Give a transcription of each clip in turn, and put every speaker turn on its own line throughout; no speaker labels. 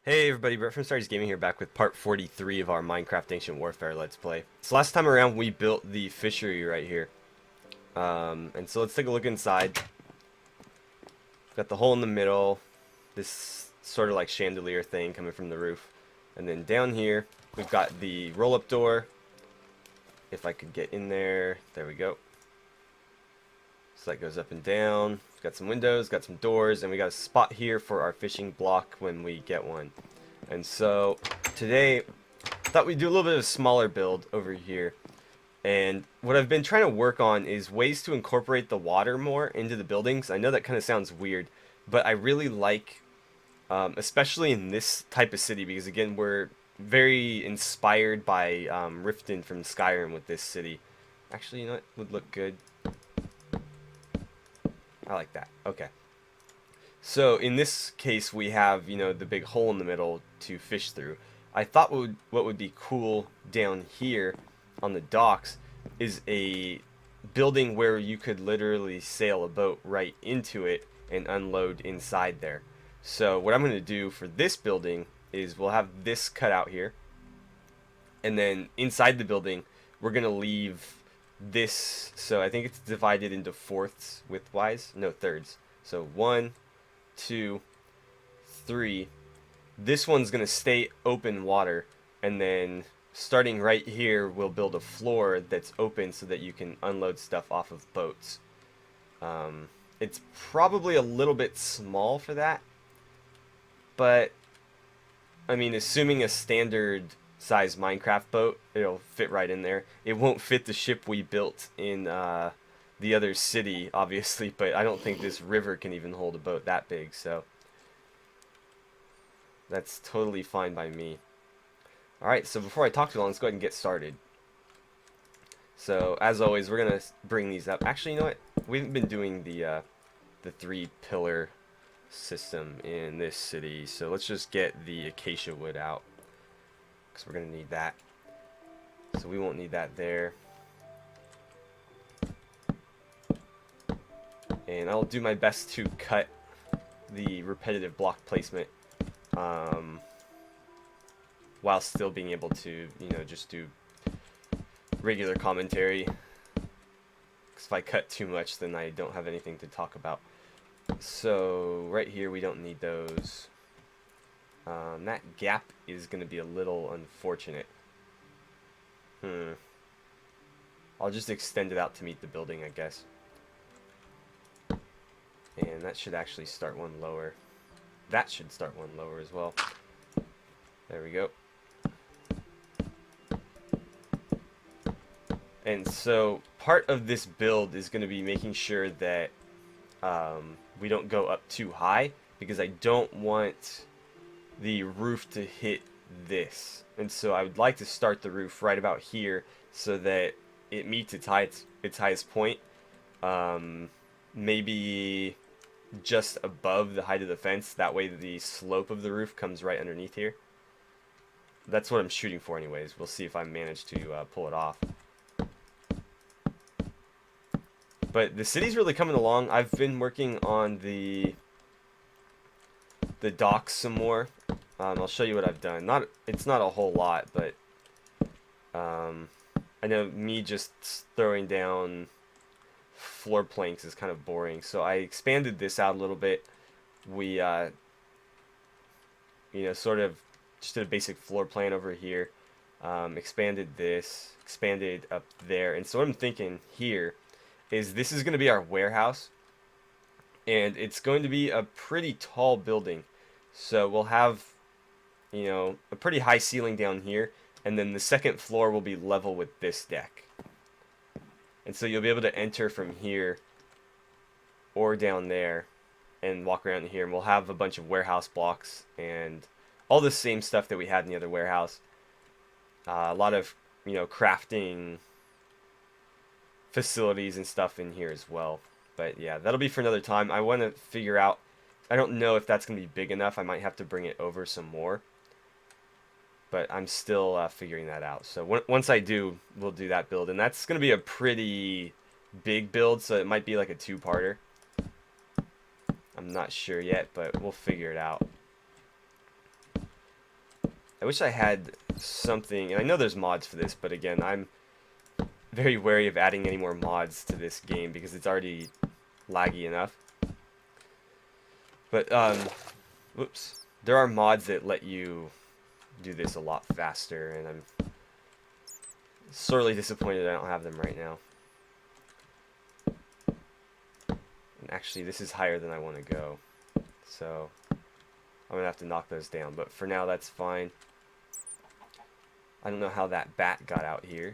Hey everybody, Brett from Stars Gaming here, back with part 43 of our Minecraft Ancient Warfare Let's Play. So last time around we built the fishery right here. And so let's take a look inside. Got the hole in the middle, this sort of like chandelier thing coming from the roof. And then down here, we've got the roll-up door. If I could get in there, there we go. So that goes up and down. Got some windows, got some doors, and we got a spot here for our fishing block when we get one. And so today, I thought we'd do a little bit of a smaller build over here. And what I've been trying to work on is ways to incorporate the water more into the buildings. I know that kind of sounds weird, but I really like, especially in this type of city, because again, we're very inspired by Riften from Skyrim with this city. Actually, you know what would look good? I like that. Okay. So in this case, we have, you know, the big hole in the middle to fish through. I thought what would be cool down here on the docks is a building where you could literally sail a boat right into it and unload inside there. So what I'm going to do for this building is we'll have this cut out here. And then inside the building, we're going to leave this, so I think it's divided into fourths widthwise, no, thirds. So 1, 2, 3. This one's gonna stay open water, and then starting right here, we'll build a floor that's open so that you can unload stuff off of boats. It's probably a little bit small for that, but I mean, assuming a standard size Minecraft boat, it'll fit right in there. It won't fit the ship we built in the other city, obviously, but I don't think this river can even hold a boat that big, so that's totally fine by me. Alright, so before I talk too long, let's go ahead and get started. So, as always, we're going to bring these up. Actually, you know what? We haven't been doing the 3-pillar system in this city, so let's just get the acacia wood out, because we're going to need that. So we won't need that there. And I'll do my best to cut the repetitive block placement while still being able to, you know, just do regular commentary. Because if I cut too much, then I don't have anything to talk about. So right here, we don't need those. That gap is going to be a little unfortunate. I'll just extend it out to meet the building, I guess. And that should actually start one lower. That should start one lower as well. There we go. And so part of this build is going to be making sure that we don't go up too high, because I don't want the roof to hit this. And so I would like to start the roof right about here so that it meets its highest point. Maybe just above the height of the fence. That way the slope of the roof comes right underneath here. That's what I'm shooting for anyways. We'll see if I manage to pull it off. But the city's really coming along. I've been working on the docks some more. I'll show you what I've done. It's not a whole lot, but I know me just throwing down floor planks is kind of boring, so I expanded this out a little bit. We you know, sort of just did a basic floor plan over here, expanded this, expanded up there, and so what I'm thinking here is this is going to be our warehouse, and it's going to be a pretty tall building. So we'll have, you know, a pretty high ceiling down here, and then the second floor will be level with this deck. And so you'll be able to enter from here or down there and walk around here, and we'll have a bunch of warehouse blocks and all the same stuff that we had in the other warehouse. A lot of, you know, crafting facilities and stuff in here as well. But yeah, that'll be for another time. I want to figure out, I don't know if that's going to be big enough. I might have to bring it over some more. But I'm still figuring that out. So once I do, we'll do that build. And that's going to be a pretty big build, so it might be like a two-parter. I'm not sure yet, but we'll figure it out. I wish I had something, and I know there's mods for this, but again, I'm very wary of adding any more mods to this game because it's already laggy enough. But, whoops. There are mods that let you do this a lot faster, and I'm sorely disappointed I don't have them right now. And actually, this is higher than I want to go, so I'm going to have to knock those down. But for now, that's fine. I don't know how that bat got out here.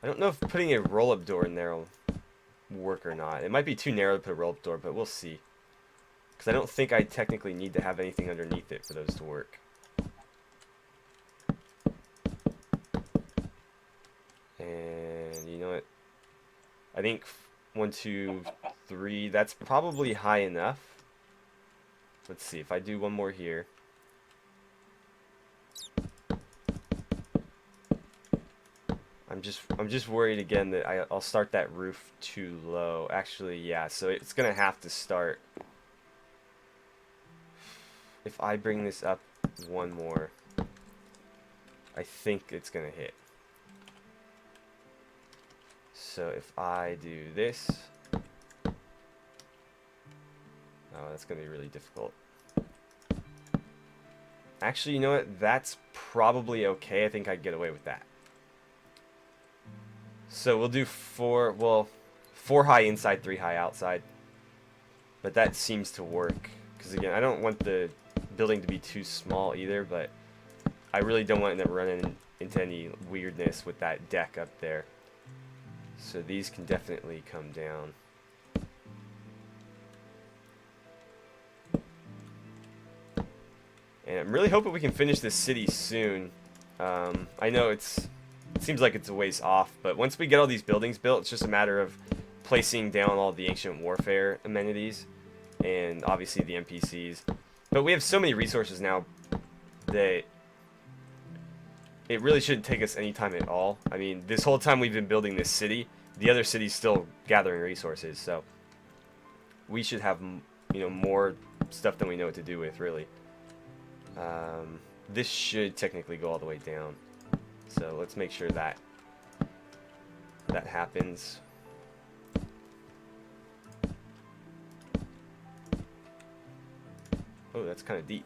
I don't know if putting a roll-up door in there will work or not. It might be too narrow to put a roll-up door, but we'll see. Because I don't think I technically need to have anything underneath it for those to work. And you know what? I think 1, 2, 3, that's probably high enough. Let's see, if I do one more here. I'm just worried again that I'll start that roof too low. Actually, yeah, so it's gonna have to start. If I bring this up one more, I think it's gonna hit. So if I do this, oh, that's gonna be really difficult. Actually, you know what? That's probably okay. I think I'd get away with that. So we'll do 4, well, 4 high inside, 3 high outside. But that seems to work. Because again, I don't want the building to be too small either, but I really don't want them running into any weirdness with that deck up there. So these can definitely come down. And I'm really hoping we can finish this city soon. I know it seems like it's a ways off, but once we get all these buildings built, it's just a matter of placing down all the ancient warfare amenities and obviously the NPCs. But we have so many resources now that it really shouldn't take us any time at all. I mean, this whole time we've been building this city, the other city's still gathering resources, so we should have, you know, more stuff than we know what to do with, really. This should technically go all the way down. So let's make sure that that happens. Oh, that's kind of deep.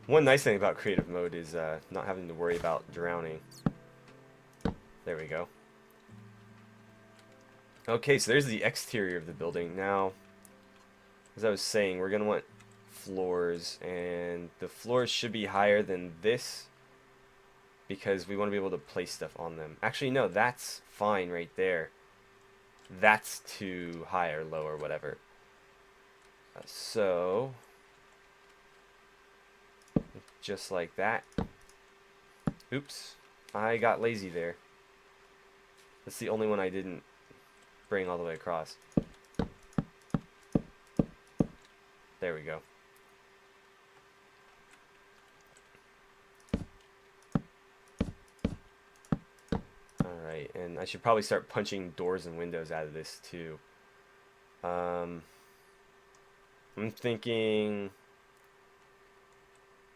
One nice thing about creative mode is not having to worry about drowning. There we go. Okay, so there's the exterior of the building. Now, as I was saying, we're going to want floors, and the floors should be higher than this because we want to be able to place stuff on them. Actually, no, that's fine right there. That's too high or low or whatever. So, just like that. Oops, I got lazy there. That's the only one I didn't bring all the way across. There we go. Alright, and I should probably start punching doors and windows out of this too. I'm thinking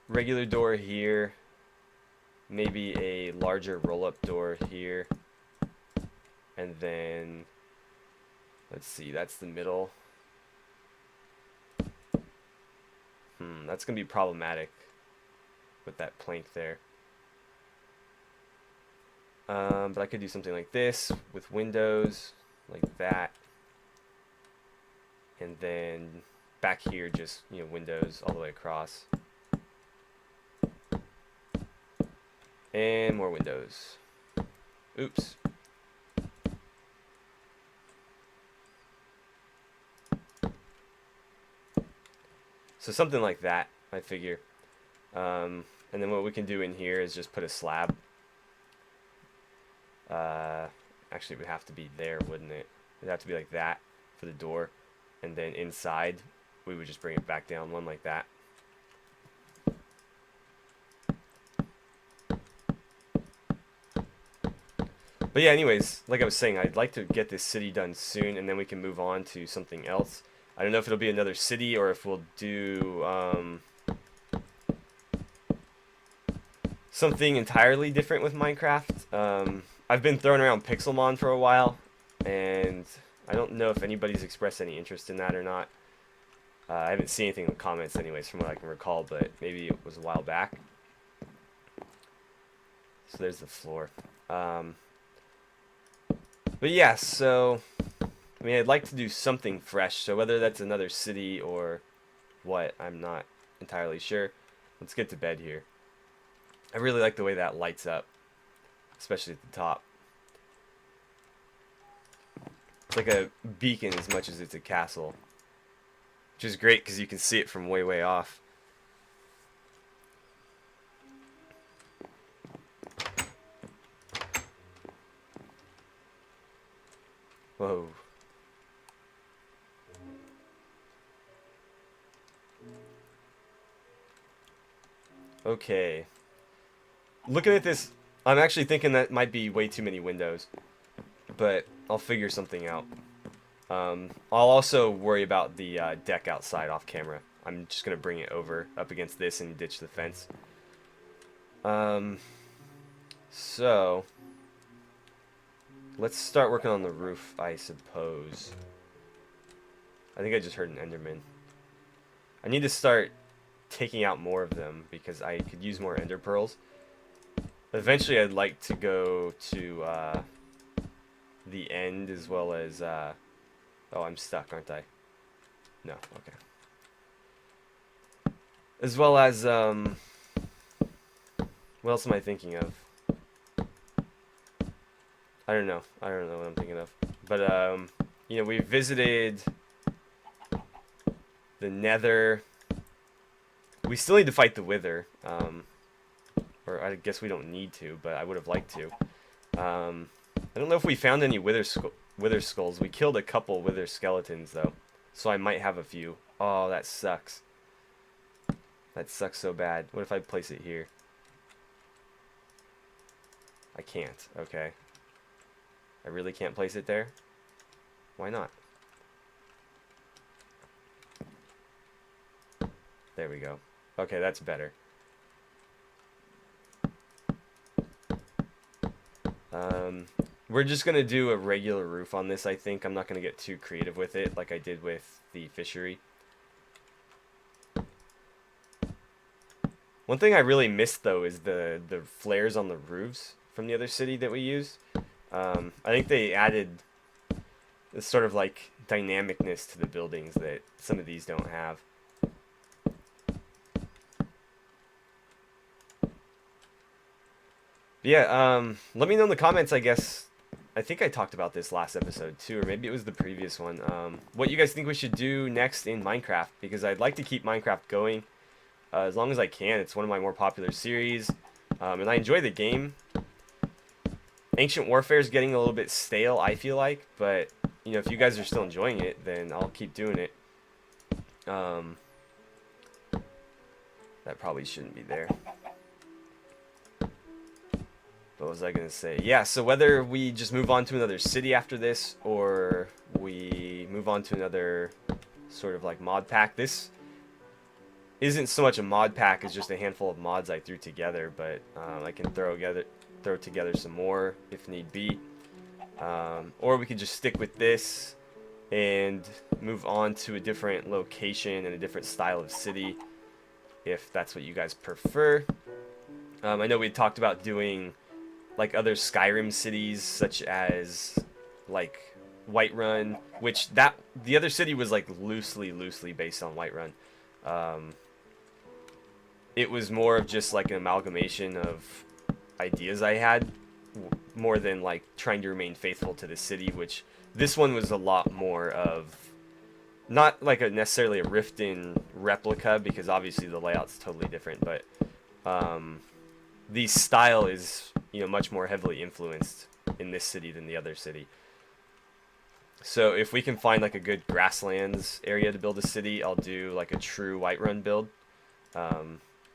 regular door here, maybe a larger roll-up door here, and then let's see, that's the middle. That's gonna be problematic with that plank there. But I could do something like this with windows, like that, and then back here just, you know, windows all the way across, and more windows. Oops. So something like that, I figure. And then what we can do in here is just put a slab. Actually, it would have to be there, wouldn't it? It would have to be like that for the door. And then inside, we would just bring it back down one like that. But yeah, anyways, like I was saying, I'd like to get this city done soon, and then we can move on to something else. I don't know if it'll be another city or if we'll do something entirely different with Minecraft. I've been throwing around Pixelmon for a while, and I don't know if anybody's expressed any interest in that or not. I haven't seen anything in the comments anyways from what I can recall, but maybe it was a while back. So there's the floor. But yeah, so I mean, I'd like to do something fresh, so whether that's another city or what, I'm not entirely sure. Let's get to bed here. I really like the way that lights up, especially at the top. It's like a beacon as much as it's a castle, which is great because you can see it from way, way off. Whoa. Okay. Looking at this, I'm actually thinking that might be way too many windows, but I'll figure something out. I'll also worry about the deck outside off camera. I'm just going to bring it over up against this and ditch the fence. So, let's start working on the roof, I suppose. I think I just heard an Enderman. I need to start taking out more of them because I could use more Ender Pearls. Eventually, I'd like to go to the end as well as... oh, I'm stuck, aren't I? No, okay. As well as... what else am I thinking of? I don't know. I don't know what I'm thinking of. But, you know, we visited the Nether. We still need to fight the Wither. Or I guess we don't need to, but I would have liked to. I don't know if we found any Wither skulls. We killed a couple Wither skeletons, though. So I might have a few. Oh, that sucks. That sucks so bad. What if I place it here? I can't. Okay. I really can't place it there? Why not? There we go. Okay, that's better. We're just going to do a regular roof on this, I think. I'm not going to get too creative with it like I did with the fishery. One thing I really missed, though, is the flares on the roofs from the other city that we used. I think they added this sort of like dynamicness to the buildings that some of these don't have. Yeah, let me know in the comments, I guess. I think I talked about this last episode too, or maybe it was the previous one. What you guys think we should do next in Minecraft, because I'd like to keep Minecraft going as long as I can. It's one of my more popular series, and I enjoy the game. Ancient Warfare is getting a little bit stale, I feel like, but you know, if you guys are still enjoying it, then I'll keep doing it. That probably shouldn't be there. What was I going to say? Yeah, so whether we just move on to another city after this, or we move on to another sort of like mod pack. This isn't so much a mod pack as just a handful of mods I threw together, but I can throw together some more if need be. Or we could just stick with this and move on to a different location and a different style of city, if that's what you guys prefer. I know we talked about doing like other Skyrim cities, such as like Whiterun, which the other city was like loosely based on Whiterun. It was more of just like an amalgamation of ideas I had, more than like trying to remain faithful to the city, which this one was a lot more of, not like necessarily a Riften replica, because obviously the layout's totally different, but the style is, you know, much more heavily influenced in this city than the other city. So if we can find like a good grasslands area to build a city, I'll do like a true Whiterun build.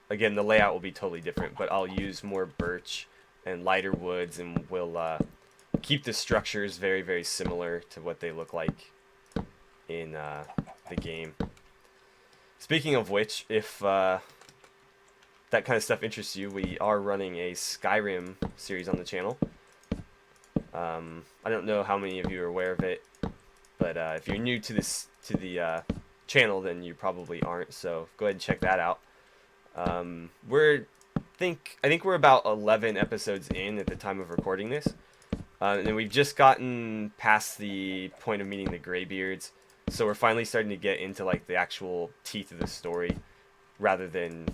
Again, the layout will be totally different, but I'll use more birch and lighter woods, and we'll keep the structures very, very similar to what they look like in the game. Speaking of which, if that kind of stuff interests you, we are running a Skyrim series on the channel. I don't know how many of you are aware of it, but if you're new to the channel, then you probably aren't. So go ahead and check that out. I think we're about 11 episodes in at the time of recording this, and we've just gotten past the point of meeting the Greybeards. So we're finally starting to get into like the actual teeth of the story, rather than,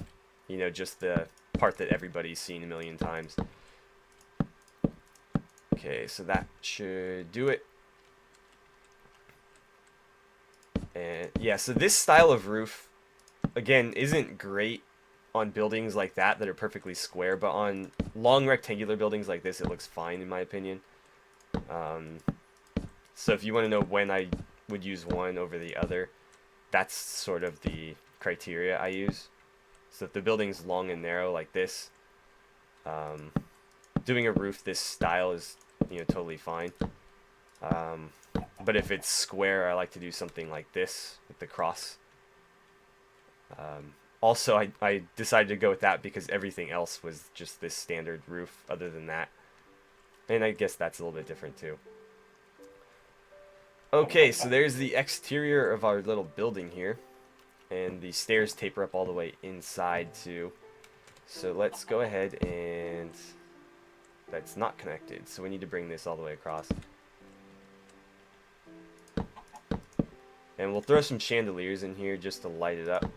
you know, just the part that everybody's seen a million times. Okay, so that should do it. And yeah, so this style of roof, again, isn't great on buildings like that are perfectly square, but on long rectangular buildings like this, it looks fine in my opinion. So if you want to know when I would use one over the other, that's sort of the criteria I use. So if the building's long and narrow like this, doing a roof this style is, you know, totally fine. But if it's square, I like to do something like this with the cross. Also, I decided to go with that because everything else was just this standard roof other than that. And I guess that's a little bit different too. Okay, so there's the exterior of our little building here. And the stairs taper up all the way inside too. So let's go ahead and... That's not connected, so we need to bring this all the way across. And we'll throw some chandeliers in here just to light it up.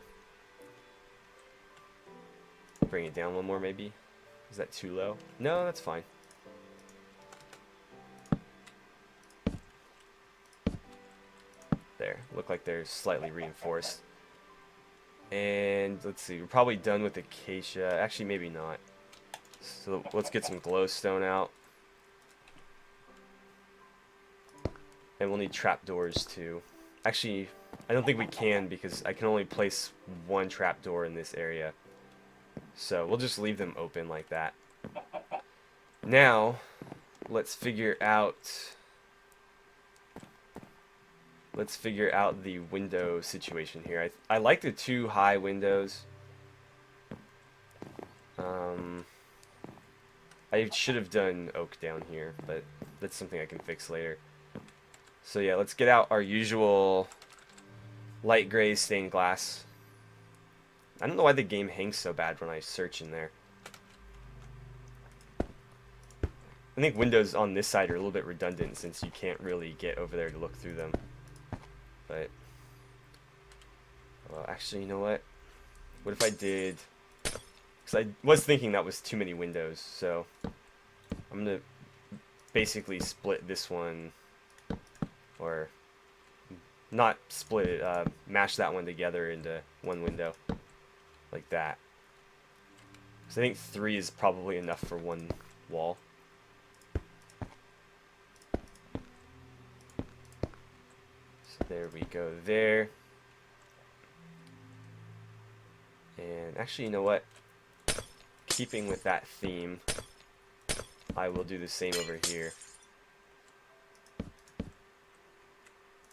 Bring it down one more maybe. Is that too low? No, that's fine. There, look like they're slightly reinforced. And let's see, we're probably done with acacia. Actually, maybe not. So let's get some glowstone out. And we'll need trapdoors too. Actually, I don't think we can because I can only place one trapdoor in this area. So we'll just leave them open like that. Now, let's figure out the window situation here. I like the two high windows. I should have done oak down here, but that's something I can fix later. So yeah, let's get out our usual light gray stained glass. I don't know why the game hangs so bad when I search in there. I think windows on this side are a little bit redundant since you can't really get over there to look through them. But, well, actually, you know what? What if I did... Because I was thinking that was too many windows, so I'm going to basically split this one, or not split it, mash that one together into one window, like that. So I think 3 is probably enough for one wall. So there we go there. And actually, you know what? Keeping with that theme, I will do the same over here.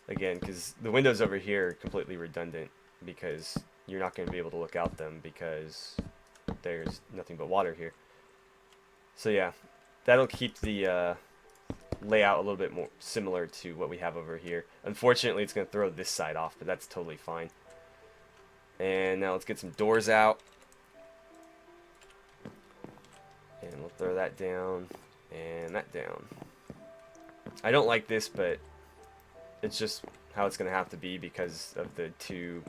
Again, because the windows over here are completely redundant because you're not going to be able to look out them because there's nothing but water here. So yeah, that'll keep the layout a little bit more similar to what we have over here. Unfortunately, it's going to throw this side off, but that's totally fine. And now let's get some doors out. And we'll throw that down and that down. I don't like this, but it's just how it's going to have to be because of the two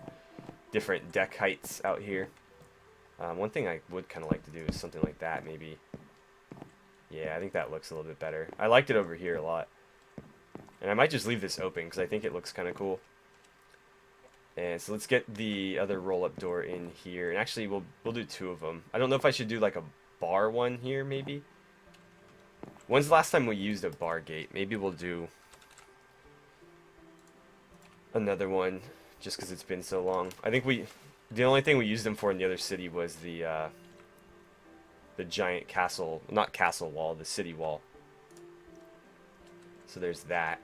different deck heights out here. One thing I would kind of like to do is something like that, maybe. Yeah, I think that looks a little bit better. I liked it over here a lot. And I might just leave this open because I think it looks kind of cool. And so let's get the other roll-up door in here. And actually, we'll do 2 of them. I don't know if I should do like a bar one here, maybe. When's the last time we used a bar gate? Maybe we'll do another one just because it's been so long. I think the only thing we used them for in the other city was the giant castle, not castle wall, the city wall. So there's that.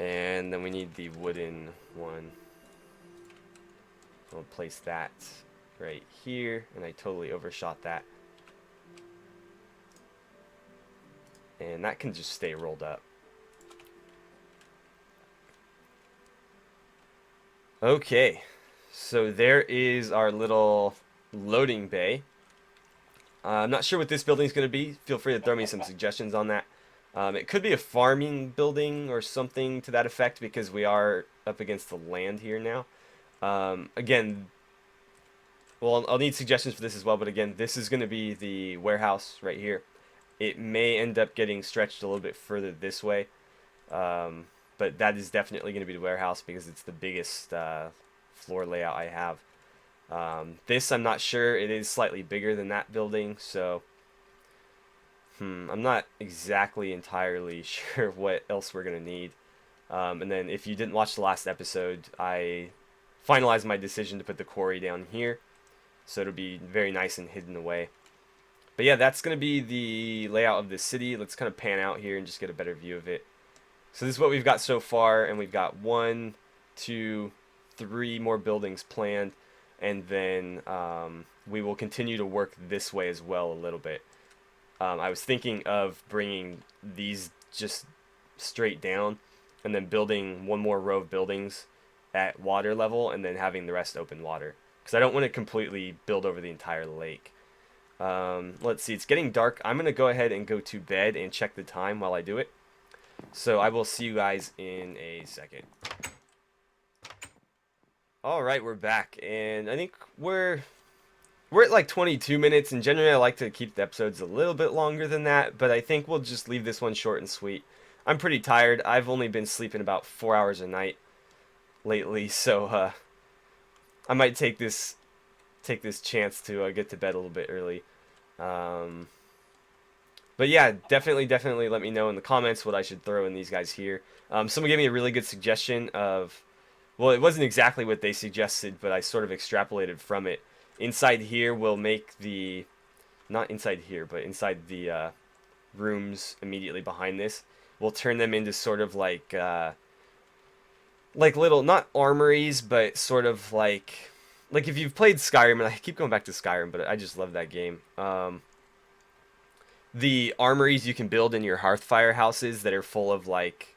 And then we need the wooden one. I'll place that right here, and I totally overshot that. And that can just stay rolled up. Okay, so there is our little loading bay. I'm not sure what this building is going to be. Feel free to throw me some suggestions on that. It could be a farming building or something to that effect, because we are up against the land here now. Again, well, I'll need suggestions for this as well, but again, this is going to be the warehouse right here. It may end up getting stretched a little bit further this way, but that is definitely going to be the warehouse because it's the biggest floor layout I have. This, I'm not sure. It is slightly bigger than that building, so I'm not exactly entirely sure what else we're going to need. And then if you didn't watch the last episode, I finalized my decision to put the quarry down here, so it'll be very nice and hidden away. But yeah, that's going to be the layout of the city. Let's kind of pan out here and just get a better view of it. So this is what we've got so far, and we've got 1, 2, 3 more buildings planned, and then we will continue to work this way as well a little bit. I was thinking of bringing these just straight down and then building one more row of buildings at water level and then having the rest open water, because I don't want to completely build over the entire lake. Let's see, it's getting dark. I'm going to go ahead and go to bed and check the time while I do it. So I will see you guys in a second. Alright, we're back, and I think we're at like 22 minutes, and generally I like to keep the episodes a little bit longer than that, but I think we'll just leave this one short and sweet. I'm pretty tired. I've only been sleeping about 4 hours a night lately, so I might take this chance to get to bed a little bit early. But yeah, definitely let me know in the comments what I should throw in these guys here. Someone gave me a really good suggestion of, well, it wasn't exactly what they suggested, but I sort of extrapolated from it. Inside here, we'll make the, not inside here, but inside the rooms immediately behind this, we'll turn them into sort of like little, not armories, but sort of like if you've played Skyrim, and I keep going back to Skyrim, but I just love that game. The armories you can build in your Hearthfire houses that are full of like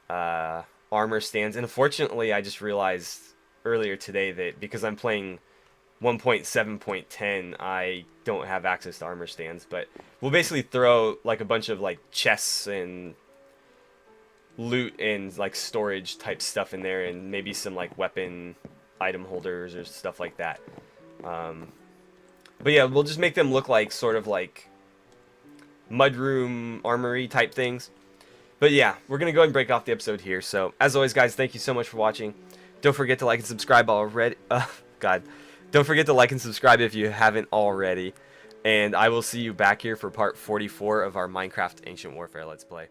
armor stands. And unfortunately, I just realized earlier today that because I'm playing 1.7.10, I don't have access to armor stands. But we'll basically throw like a bunch of like chests and loot and like storage type stuff in there, and maybe some like weapon item holders or stuff like that. But yeah, we'll just make them look like sort of like mudroom armory type things. But yeah, we're gonna go ahead and break off the episode here. So as always, guys, thank you so much for watching. Don't forget to like and subscribe already. Don't forget to like and subscribe if you haven't already. And I will see you back here for part 44 of our Minecraft Ancient Warfare Let's Play.